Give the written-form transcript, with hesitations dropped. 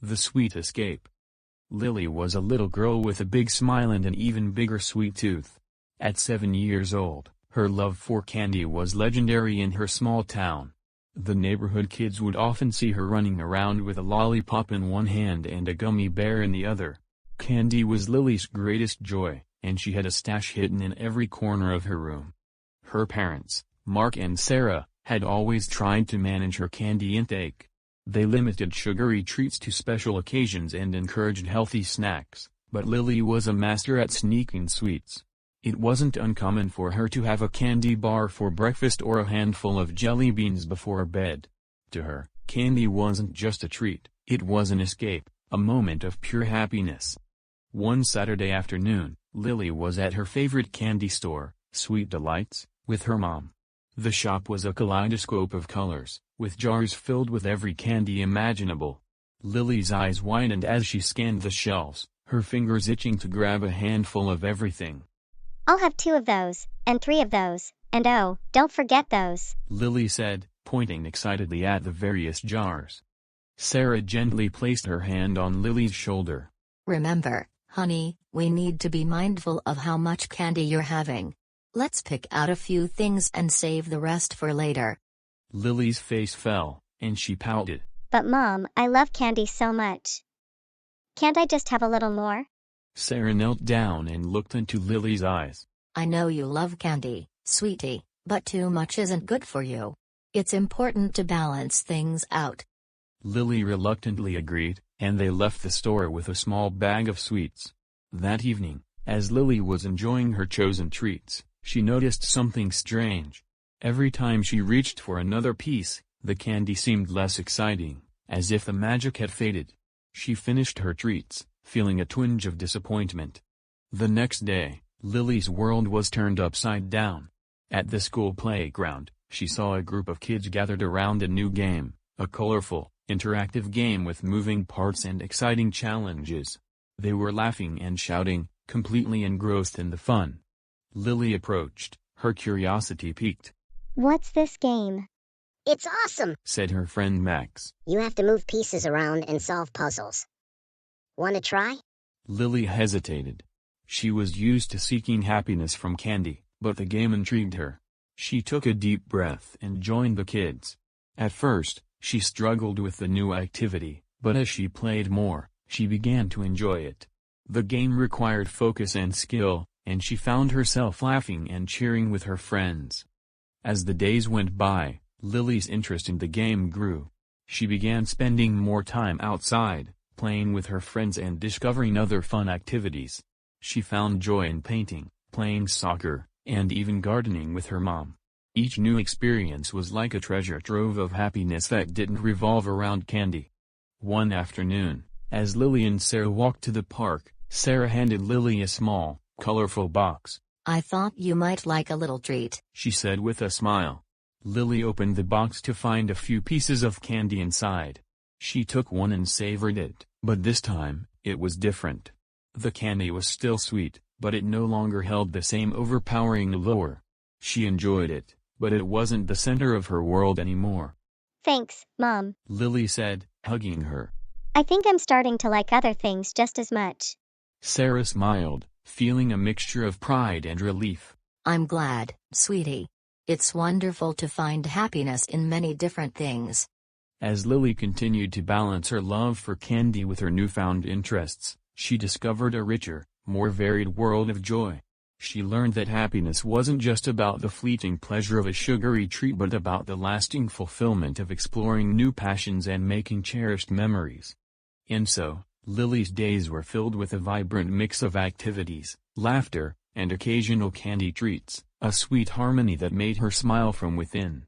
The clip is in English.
The Sweet Escape. Lily was a little girl with a big smile and an even bigger sweet tooth. At 7 years old, her love for candy was legendary in her small town. The neighborhood kids would often see her running around with a lollipop in one hand and a gummy bear in the other. Candy was Lily's greatest joy, and she had a stash hidden in every corner of her room. Her parents, Mark and Sarah, had always tried to manage her candy intake. They limited sugary treats to special occasions and encouraged healthy snacks, but Lily was a master at sneaking sweets. It wasn't uncommon for her to have a candy bar for breakfast or a handful of jelly beans before bed. To her, candy wasn't just a treat, it was an escape, a moment of pure happiness. One Saturday afternoon, Lily was at her favorite candy store, Sweet Delights, with her mom. The shop was a kaleidoscope of colors, with jars filled with every candy imaginable. Lily's eyes widened as she scanned the shelves, her fingers itching to grab a handful of everything. "I'll have 2 of those, and 3 of those, and oh, don't forget those," Lily said, pointing excitedly at the various jars. Sarah gently placed her hand on Lily's shoulder. "Remember, honey, we need to be mindful of how much candy you're having. Let's pick out a few things and save the rest for later." Lily's face fell, and she pouted. "But Mom, I love candy so much. Can't I just have a little more?" Sarah knelt down and looked into Lily's eyes. "I know you love candy, sweetie, but too much isn't good for you. It's important to balance things out." Lily reluctantly agreed, and they left the store with a small bag of sweets. That evening, as Lily was enjoying her chosen treats, she noticed something strange. Every time she reached for another piece, the candy seemed less exciting, as if the magic had faded. She finished her treats, feeling a twinge of disappointment. The next day, Lily's world was turned upside down. At the school playground, she saw a group of kids gathered around a new game, a colorful, interactive game with moving parts and exciting challenges. They were laughing and shouting, completely engrossed in the fun. Lily approached, her curiosity piqued. "What's this game?" "It's awesome," said her friend Max. "You have to move pieces around and solve puzzles. Want to try?" Lily hesitated. She was used to seeking happiness from candy, but the game intrigued her. She took a deep breath and joined the kids. At first, she struggled with the new activity, but as she played more, she began to enjoy it. The game required focus and skill, and she found herself laughing and cheering with her friends. As the days went by, Lily's interest in the game grew. She began spending more time outside, playing with her friends and discovering other fun activities. She found joy in painting, playing soccer, and even gardening with her mom. Each new experience was like a treasure trove of happiness that didn't revolve around candy. One afternoon, as Lily and Sarah walked to the park, Sarah handed Lily a small, colorful box. "I thought you might like a little treat," she said with a smile. Lily opened the box to find a few pieces of candy inside. She took one and savored it, but this time, it was different. The candy was still sweet, but it no longer held the same overpowering allure. She enjoyed it, but it wasn't the center of her world anymore. "Thanks, Mom," Lily said, hugging her. "I think I'm starting to like other things just as much." Sarah smiled, feeling a mixture of pride and relief. "I'm glad, sweetie. It's wonderful to find happiness in many different things." As Lily continued to balance her love for candy with her newfound interests, she discovered a richer, more varied world of joy. She learned that happiness wasn't just about the fleeting pleasure of a sugary treat but about the lasting fulfillment of exploring new passions and making cherished memories. And so, Lily's days were filled with a vibrant mix of activities, laughter, and occasional candy treats, a sweet harmony that made her smile from within.